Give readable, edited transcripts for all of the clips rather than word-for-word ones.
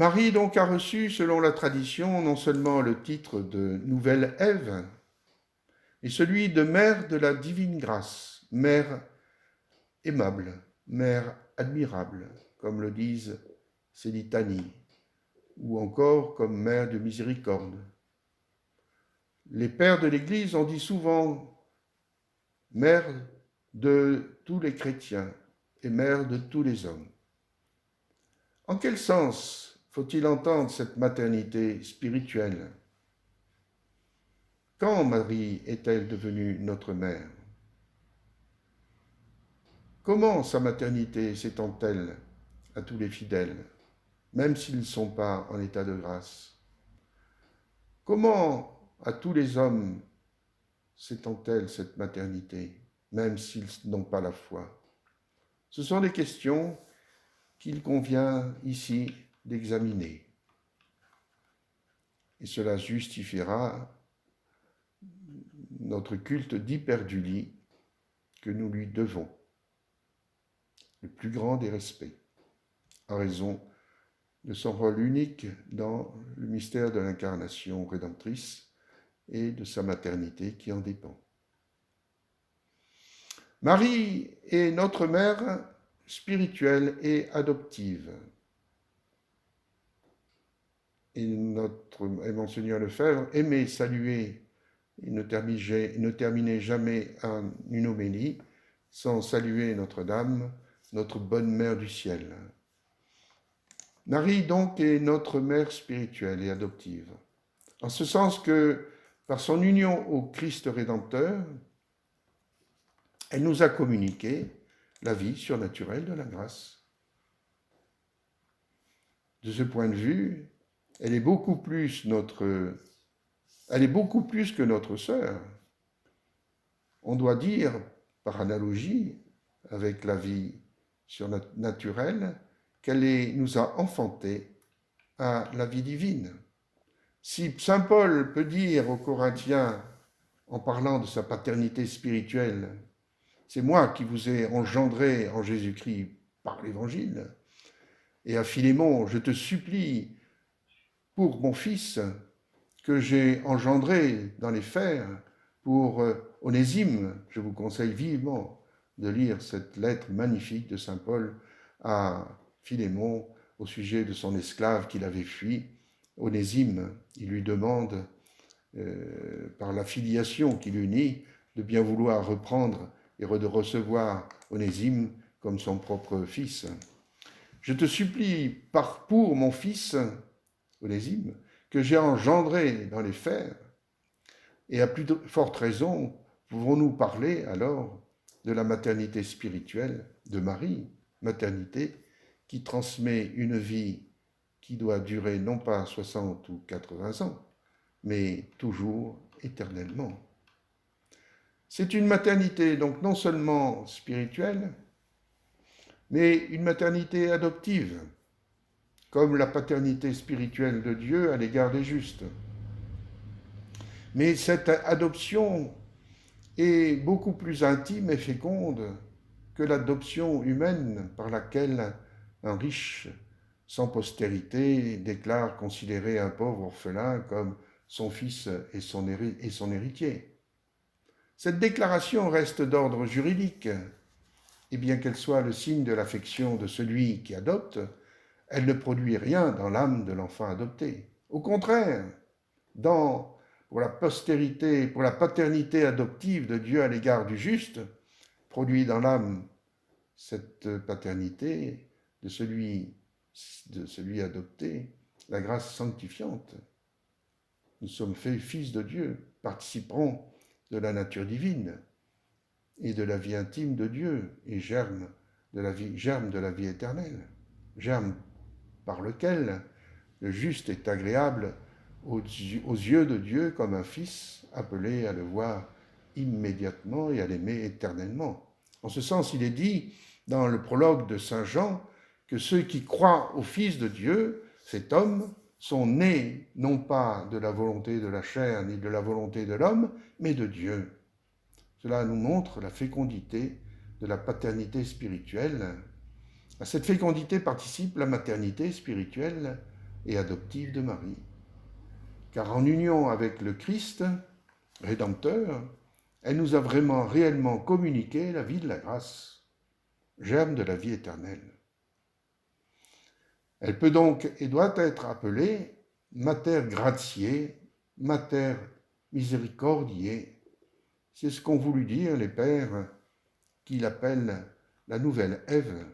Marie donc a reçu, selon la tradition, non seulement le titre de Nouvelle Ève, mais celui de Mère de la Divine Grâce, Mère aimable, Mère admirable, comme le disent ces litanies, ou encore comme Mère de miséricorde. Les pères de l'Église ont dit souvent Mère de tous les chrétiens et Mère de tous les hommes. En quel sens faut-il entendre cette maternité spirituelle? Quand Marie est-elle devenue notre mère? Comment sa maternité s'étend-elle à tous les fidèles, même s'ils ne sont pas en état de grâce? Comment à tous les hommes s'étend-elle cette maternité, même s'ils n'ont pas la foi? Ce sont des questions qu'il convient ici d'examiner. Et cela justifiera notre culte d'hyperdulie que nous lui devons, le plus grand des respects, en raison de son rôle unique dans le mystère de l'incarnation rédemptrice et de sa maternité qui en dépend. Marie est notre mère spirituelle et adoptive. Et Monseigneur Lefebvre aimait saluer et ne terminait jamais une homélie sans saluer Notre-Dame, notre bonne mère du ciel. Marie donc est notre mère spirituelle et adoptive, en ce sens que par son union au Christ Rédempteur, elle nous a communiqué la vie surnaturelle de la grâce. De ce point de vue, elle est beaucoup plus que notre sœur. On doit dire, par analogie avec la vie surnaturelle, qu'elle nous a enfantés à la vie divine. Si saint Paul peut dire aux Corinthiens, en parlant de sa paternité spirituelle, c'est moi qui vous ai engendré en Jésus-Christ par l'Évangile, et à Philémon, je te supplie pour mon fils que j'ai engendré dans les fers, pour Onésime, je vous conseille vivement de lire cette lettre magnifique de saint Paul à Philémon au sujet de son esclave qu'il avait fui. Onésime, il lui demande, par la filiation qui l'unit, de bien vouloir reprendre et de recevoir Onésime comme son propre fils. Je te supplie, pour mon fils, Onésime, que j'ai engendré dans les fers, et à plus forte raison, pouvons-nous parler alors de la maternité spirituelle de Marie, maternité qui transmet une vie qui doit durer non pas 60 ou 80 ans, mais toujours éternellement. C'est une maternité donc non seulement spirituelle, mais une maternité adoptive, comme la paternité spirituelle de Dieu à l'égard des justes. Mais cette adoption est beaucoup plus intime et féconde que l'adoption humaine par laquelle un riche sans postérité déclare considérer un pauvre orphelin comme son fils et son héritier. Cette déclaration reste d'ordre juridique, et bien qu'elle soit le signe de l'affection de celui qui adopte, elle ne produit rien dans l'âme de l'enfant adopté. Au contraire, pour la postérité, pour la paternité adoptive de Dieu à l'égard du juste, produit dans l'âme cette paternité de celui adopté, la grâce sanctifiante. Nous sommes faits fils de Dieu, participerons de la nature divine et de la vie intime de Dieu, et germe de la vie éternelle, germe par lequel le juste est agréable aux yeux de Dieu comme un fils appelé à le voir immédiatement et à l'aimer éternellement. En ce sens, il est dit dans le prologue de saint Jean que ceux qui croient au Fils de Dieu, cet homme, sont nés non pas de la volonté de la chair ni de la volonté de l'homme, mais de Dieu. Cela nous montre la fécondité de la paternité spirituelle. À cette fécondité participe la maternité spirituelle et adoptive de Marie. Car en union avec le Christ, Rédempteur, elle nous a vraiment, réellement communiqué la vie de la grâce, germe de la vie éternelle. Elle peut donc et doit être appelée Mater Gratiae, Mater Misericordiae. C'est ce qu'ont voulu dire les pères qui l'appellent la nouvelle Ève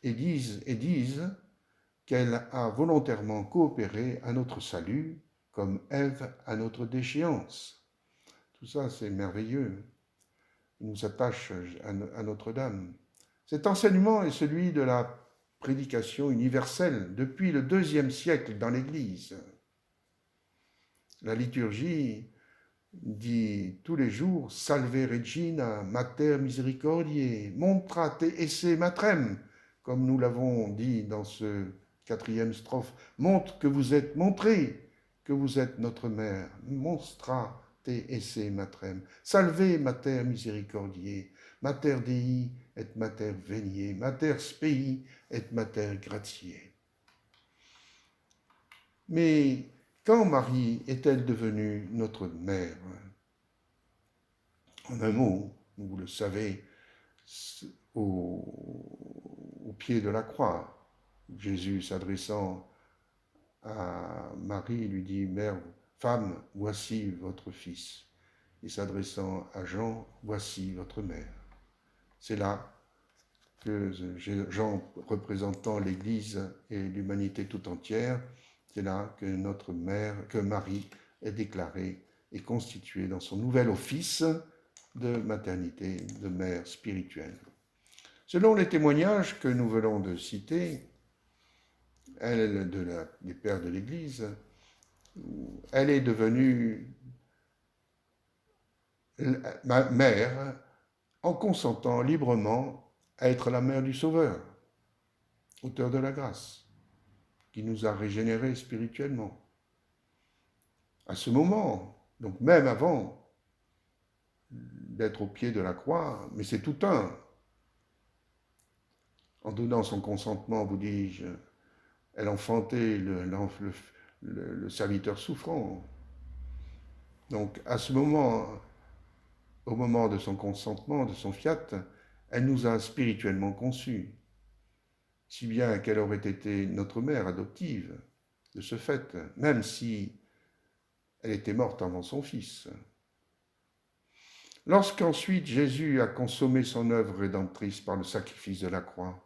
et disent qu'elle a volontairement coopéré à notre salut comme Ève à notre déchéance. Tout ça, c'est merveilleux. Il nous attache à Notre-Dame. Cet enseignement est celui de la prédication universelle depuis le IIe siècle dans l'Église. La liturgie dit tous les jours Salve Regina, Mater Misericordiae, montra te esse matrem, comme nous l'avons dit dans ce 4e strophe. Montre que vous êtes, montrez que vous êtes notre mère. Monstra te esse matrem. Salve Mater Misericordiae, Mater Dei et Mater Veniae, Mater Spei et Mater Gratiae. Mais quand Marie est-elle devenue notre mère? En un mot, vous le savez, au pied de la croix, Jésus s'adressant à Marie lui dit « Mère, femme, voici votre fils » et s'adressant à Jean « Voici votre mère ». C'est là que Jean, représentant l'Église et l'humanité tout entière, c'est là que notre mère, que Marie est déclarée et constituée dans son nouvel office de maternité, de mère spirituelle. Selon les témoignages que nous venons de citer, elle, des pères de l'Église, elle est devenue ma mère en consentant librement à être la mère du Sauveur, auteur de la grâce, qui nous a régénérés spirituellement. À ce moment, donc même avant d'être au pied de la croix, mais c'est tout un. En donnant son consentement, vous dis-je, elle enfantait le serviteur souffrant. Donc à ce moment, au moment de son consentement, de son fiat, elle nous a spirituellement conçus, si bien qu'elle aurait été notre mère adoptive, de ce fait, même si elle était morte avant son fils. Lorsqu'ensuite Jésus a consommé son œuvre rédemptrice par le sacrifice de la croix,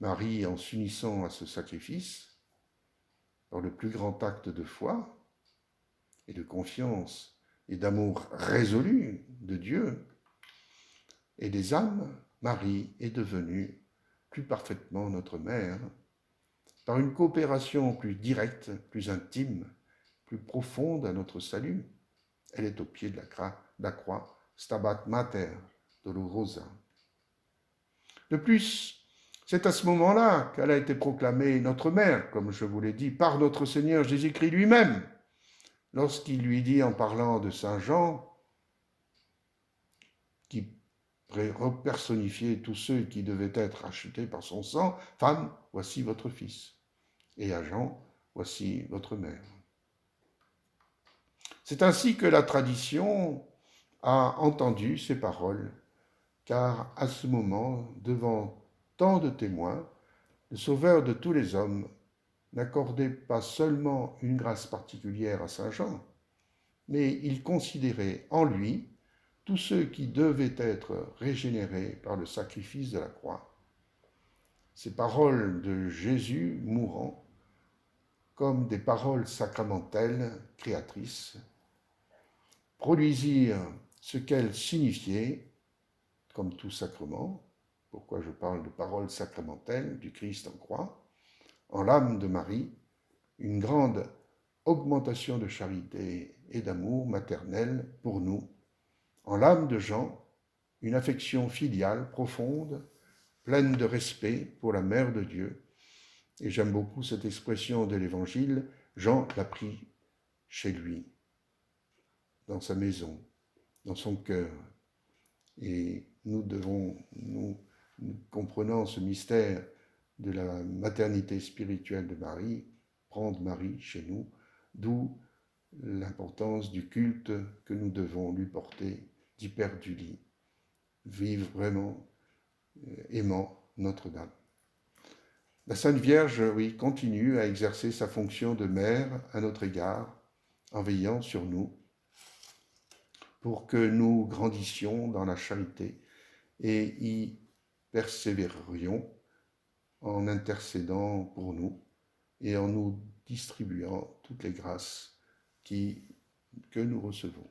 Marie, en s'unissant à ce sacrifice, dans le plus grand acte de foi et de confiance et d'amour résolu de Dieu et des âmes, Marie est devenue plus parfaitement notre mère, par une coopération plus directe, plus intime, plus profonde à notre salut. Elle est au pied de la croix, Stabat Mater Dolorosa. De plus, c'est à ce moment-là qu'elle a été proclamée notre mère, comme je vous l'ai dit, par notre Seigneur Jésus-Christ lui-même, lorsqu'il lui dit en parlant de Saint Jean, qui repersonnifiait tous ceux qui devaient être achetés par son sang, « Femme, voici votre fils » et à Jean, « Voici votre mère ». C'est ainsi que la tradition a entendu ces paroles, car à ce moment, devant tant de témoins, le Sauveur de tous les hommes n'accordait pas seulement une grâce particulière à Saint Jean, mais il considérait en lui tous ceux qui devaient être régénérés par le sacrifice de la croix. Ces paroles de Jésus mourant, comme des paroles sacramentelles créatrices, produisirent ce qu'elles signifiaient, comme tout sacrement, pourquoi je parle de paroles sacramentelles du Christ en croix, en l'âme de Marie, une grande augmentation de charité et d'amour maternel pour nous, en l'âme de Jean, une affection filiale profonde, pleine de respect pour la Mère de Dieu. Et j'aime beaucoup cette expression de l'Évangile, Jean l'a pris chez lui, dans sa maison, dans son cœur. Et nous comprenant ce mystère de la maternité spirituelle de Marie, prendre Marie chez nous, d'où l'importance du culte que nous devons lui porter d'hyper du lit, vivre vraiment aimant Notre-Dame. La Sainte Vierge, oui, continue à exercer sa fonction de mère à notre égard, en veillant sur nous, pour que nous grandissions dans la charité et y persévérions en intercédant pour nous et en nous distribuant toutes les grâces que nous recevons.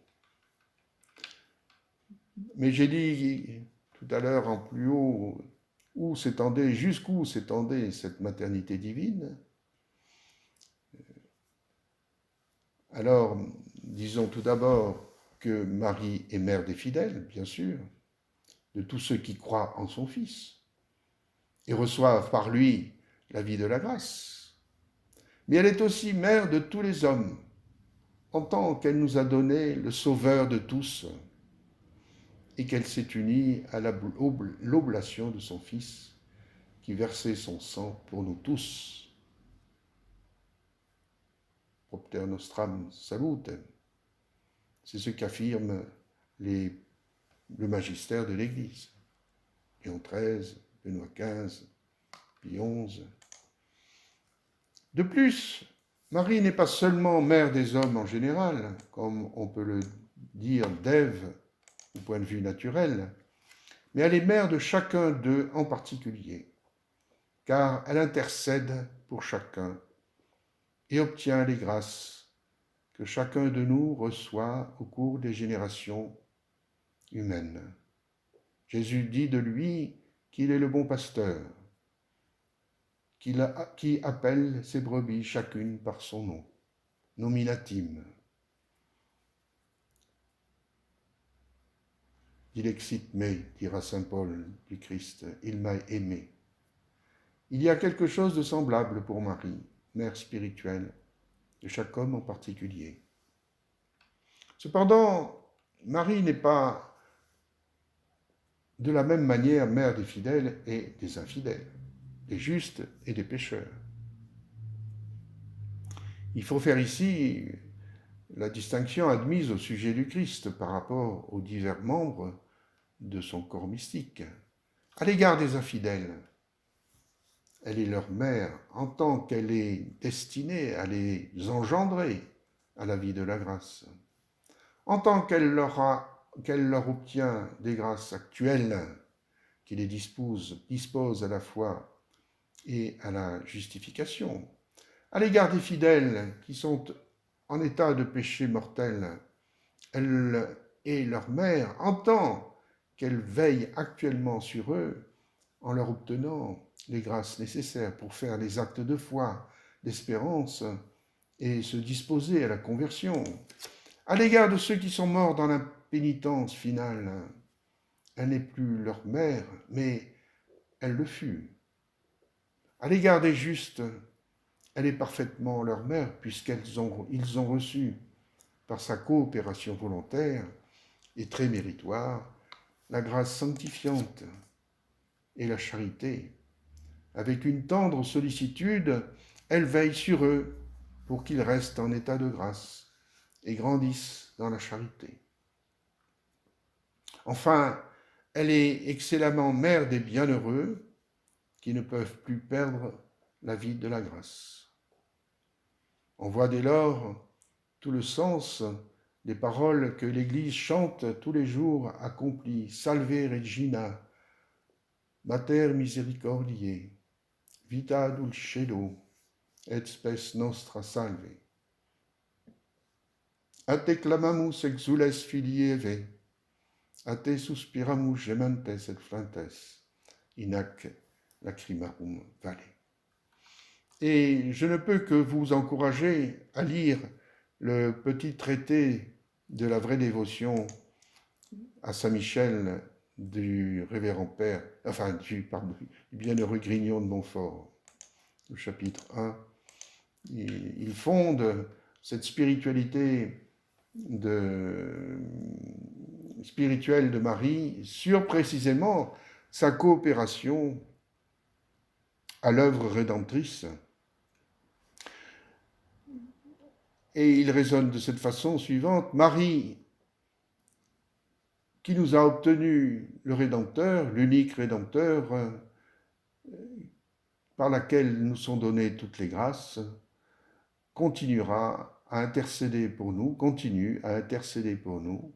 Mais j'ai dit tout à l'heure en plus haut, jusqu'où s'étendait cette maternité divine. Alors, disons tout d'abord que Marie est mère des fidèles, bien sûr, de tous ceux qui croient en son Fils et reçoivent par lui la vie de la grâce. Mais elle est aussi mère de tous les hommes, en tant qu'elle nous a donné le Sauveur de tous et qu'elle s'est unie à l'oblation de son Fils qui versait son sang pour nous tous. Propter nostram salutem. C'est ce qu'affirme le magistère de l'Église. Léon XIII, Benoît XV, Pie XI. De plus, Marie n'est pas seulement mère des hommes en général, comme on peut le dire d'Ève au point de vue naturel, mais elle est mère de chacun d'eux en particulier, car elle intercède pour chacun et obtient les grâces que chacun de nous reçoit au cours des générations humaines. Jésus dit de lui qu'il est le bon pasteur, qui appelle ses brebis chacune par son nom, nominatim. Dilexit me, dira saint Paul du Christ, il m'a aimé. Il y a quelque chose de semblable pour Marie, mère spirituelle, de chaque homme en particulier. Cependant, Marie n'est pas de la même manière mère des fidèles et des infidèles, des justes et des pécheurs. Il faut faire ici la distinction admise au sujet du Christ par rapport aux divers membres de son corps mystique. À l'égard des infidèles, elle est leur mère en tant qu'elle est destinée à les engendrer à la vie de la grâce. En tant qu'elle leur obtient des grâces actuelles qui les disposent à la foi et à la justification. À l'égard des fidèles qui sont en état de péché mortel, elle est leur mère en tant qu'elle veille actuellement sur eux en leur obtenant les grâces nécessaires pour faire les actes de foi, d'espérance et se disposer à la conversion. À l'égard de ceux qui sont morts dans l'impénitence finale, elle n'est plus leur mère, mais elle le fut. À l'égard des justes, elle est parfaitement leur mère, puisqu'ils ont reçu, par sa coopération volontaire et très méritoire, la grâce sanctifiante et la charité. Avec une tendre sollicitude, elle veille sur eux pour qu'ils restent en état de grâce et grandissent dans la charité. Enfin, elle est excellemment mère des bienheureux qui ne peuvent plus perdre la vie de la grâce. On voit dès lors tout le sens des paroles que l'Église chante tous les jours accomplies. Salve Regina, Mater misericordiae, vita dulcedo, et spes nostra salve. A te clamamus exules filii Eve, a te suspiramus gementes et flantes, inac lacrimarum vale. Et je ne peux que vous encourager à lire le petit traité de la vraie dévotion à Saint-Michel du révérend père, du bienheureux Grignon de Montfort, au chapitre 1. Il fonde cette spiritualité spirituelle de Marie sur précisément sa coopération à l'œuvre rédemptrice. Et il raisonne de cette façon suivante: Marie, qui nous a obtenu le Rédempteur, l'unique Rédempteur, par laquelle nous sont données toutes les grâces, continuera à intercéder pour nous, continue à intercéder pour nous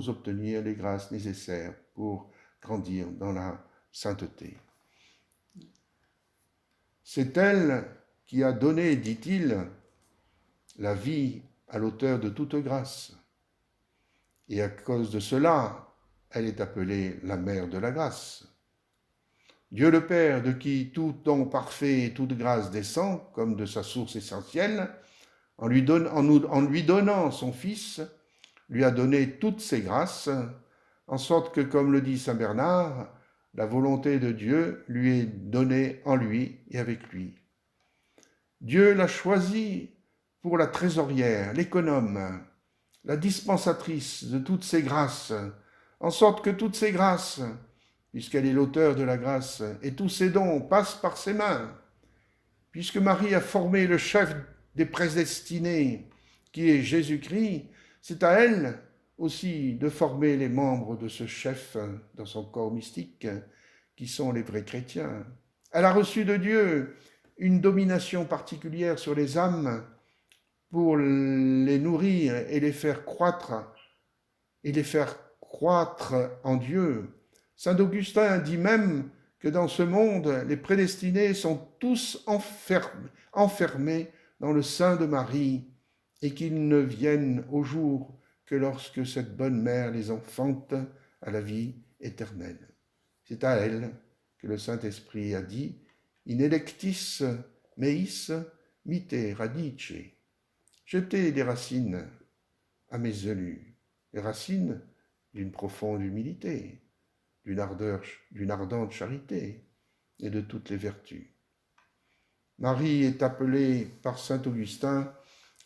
obtenir les grâces nécessaires pour grandir dans la sainteté. C'est elle qui a donné, dit-il, la vie à l'auteur de toute grâce. Et à cause de cela, elle est appelée la mère de la grâce. Dieu le Père, de qui tout don parfait et toute grâce descend, comme de sa source essentielle, en lui donnant son Fils, lui a donné toutes ses grâces, en sorte que, comme le dit saint Bernard, la volonté de Dieu lui est donnée en lui et avec lui. Dieu l'a choisie pour la trésorière, l'économe, la dispensatrice de toutes ces grâces, en sorte que toutes ces grâces, puisqu'elle est l'auteur de la grâce, et tous ses dons passent par ses mains, puisque Marie a formé le chef des prédestinés, qui est Jésus-Christ, c'est à elle aussi de former les membres de ce chef dans son corps mystique, qui sont les vrais chrétiens. Elle a reçu de Dieu une domination particulière sur les âmes pour les nourrir et les faire croître en Dieu. Saint Augustin dit même que dans ce monde, les prédestinés sont tous enfermés dans le sein de Marie et qu'ils ne viennent au jour que lorsque cette bonne mère les enfante à la vie éternelle. C'est à elle que le Saint-Esprit a dit « In electis meis mite radice » jeter des racines à mes élus, les racines d'une profonde humilité, d'une ardente charité et de toutes les vertus. Marie est appelée par saint Augustin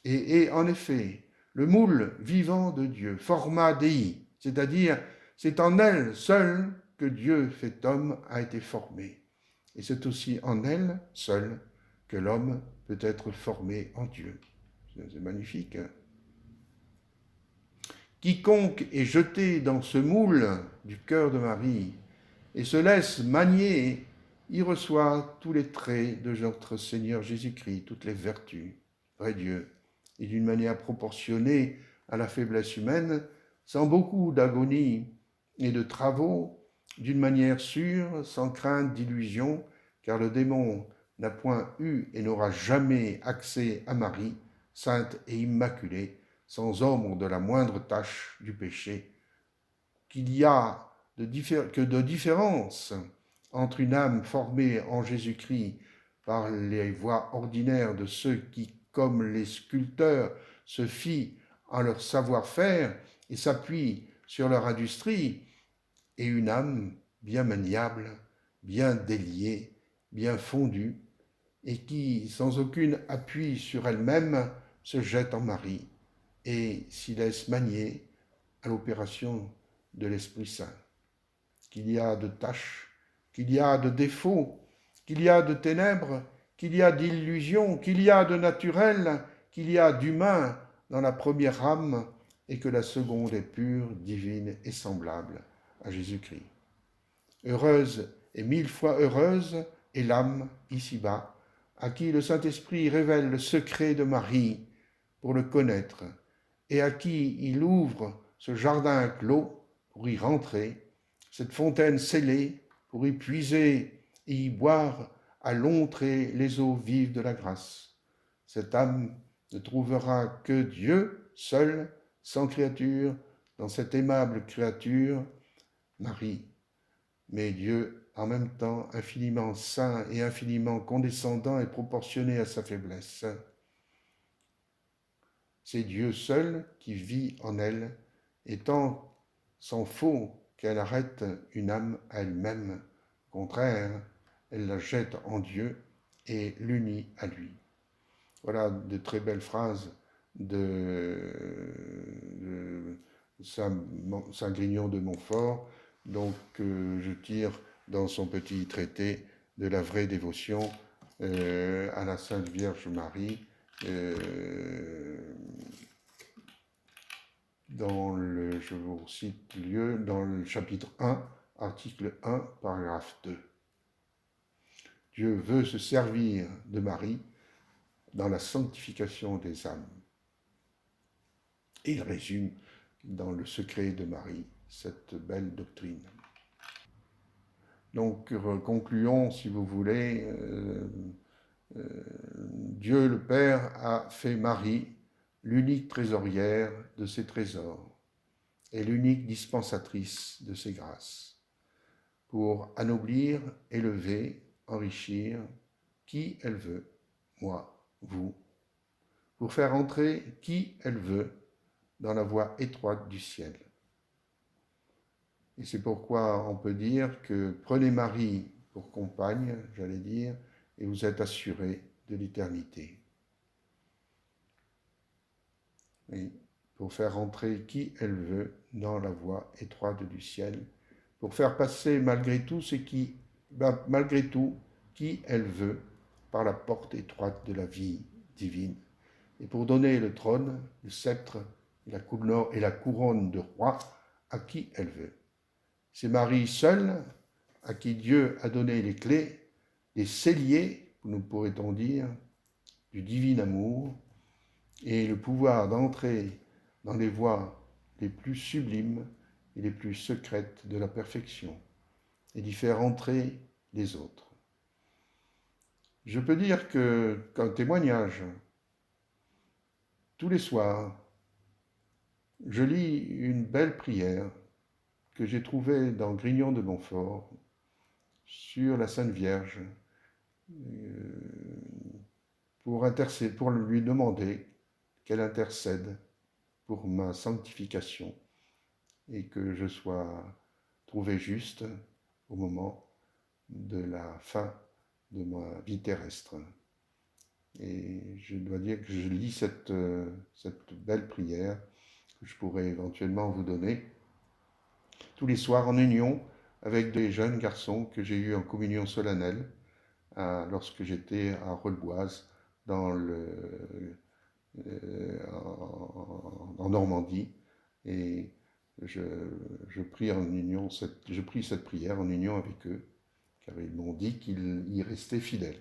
et est en effet le moule vivant de Dieu, forma Dei, c'est-à-dire c'est en elle seule que Dieu fait homme a été formé. Et c'est aussi en elle seule que l'homme peut être formé en Dieu. C'est magnifique. Hein? Quiconque est jeté dans ce moule du cœur de Marie et se laisse manier, y reçoit tous les traits de notre Seigneur Jésus-Christ, toutes les vertus, vrai Dieu, et d'une manière proportionnée à la faiblesse humaine, sans beaucoup d'agonie et de travaux, d'une manière sûre, sans crainte d'illusion, car le démon n'a point eu et n'aura jamais accès à Marie, sainte et immaculée, sans ombre de la moindre tache du péché, qu'il y a que de différence entre une âme formée en Jésus-Christ par les voies ordinaires de ceux qui, comme les sculpteurs, se fient en leur savoir-faire et s'appuient sur leur industrie, et une âme bien maniable, bien déliée, bien fondue, et qui, sans aucun appui sur elle-même, se jette en Marie et s'y laisse manier à l'opération de l'Esprit Saint. Qu'il y a de tâches, qu'il y a de défauts, qu'il y a de ténèbres, qu'il y a d'illusions, qu'il y a de naturel, qu'il y a d'humain dans la première âme, et que la seconde est pure, divine et semblable à Jésus-Christ. Heureuse et 1000 fois heureuse est l'âme ici-bas, à qui le Saint-Esprit révèle le secret de Marie pour le connaître, et à qui il ouvre ce jardin clos pour y rentrer, cette fontaine scellée pour y puiser et y boire à longs traits les eaux vives de la grâce. Cette âme ne trouvera que Dieu seul, sans créature, dans cette aimable créature, Marie. Mais Dieu, en même temps, infiniment saint et infiniment condescendant et proportionné à sa faiblesse. C'est Dieu seul qui vit en elle, et tant s'en faut qu'elle arrête une âme à elle-même. Au contraire, elle la jette en Dieu et l'unit à lui. Voilà de très belles phrases de Saint Grignon de Montfort, donc je tire dans son petit traité de la vraie dévotion à la Sainte Vierge Marie je vous cite le lieu, dans le chapitre 1, article 1, paragraphe 2. Dieu veut se servir de Marie dans la sanctification des âmes. Et il résume dans le secret de Marie cette belle doctrine. Donc, concluons, si vous voulez, Dieu le Père a fait Marie l'unique trésorière de ses trésors et l'unique dispensatrice de ses grâces, pour anoblir, élever, enrichir qui elle veut, moi, vous, pour faire entrer qui elle veut dans la voie étroite du ciel. Et c'est pourquoi on peut dire que prenez Marie pour compagne, j'allais dire, et vous êtes assurés de l'éternité. Oui, pour faire entrer qui elle veut dans la voie étroite du ciel, pour faire passer malgré tout qui elle veut par la porte étroite de la vie divine, et pour donner le trône, le sceptre et la couronne de roi à qui elle veut. C'est Marie seule à qui Dieu a donné les clés, les celliers, nous pourrait-on dire, du divin amour, et le pouvoir d'entrer dans les voies les plus sublimes et les plus secrètes de la perfection, et d'y faire entrer les autres. Je peux dire qu'un témoignage, tous les soirs, je lis une belle prière que j'ai trouvée dans Grignon de Montfort sur la Sainte Vierge pour lui demander qu'elle intercède pour ma sanctification et que je sois trouvé juste au moment de la fin de ma vie terrestre. Et je dois dire que je lis cette belle prière que je pourrais éventuellement vous donner tous les soirs en union avec des jeunes garçons que j'ai eus en communion solennelle lorsque j'étais à Rolleboise en Normandie. Et je prie cette prière en union avec eux, car ils m'ont dit qu'ils y restaient fidèles.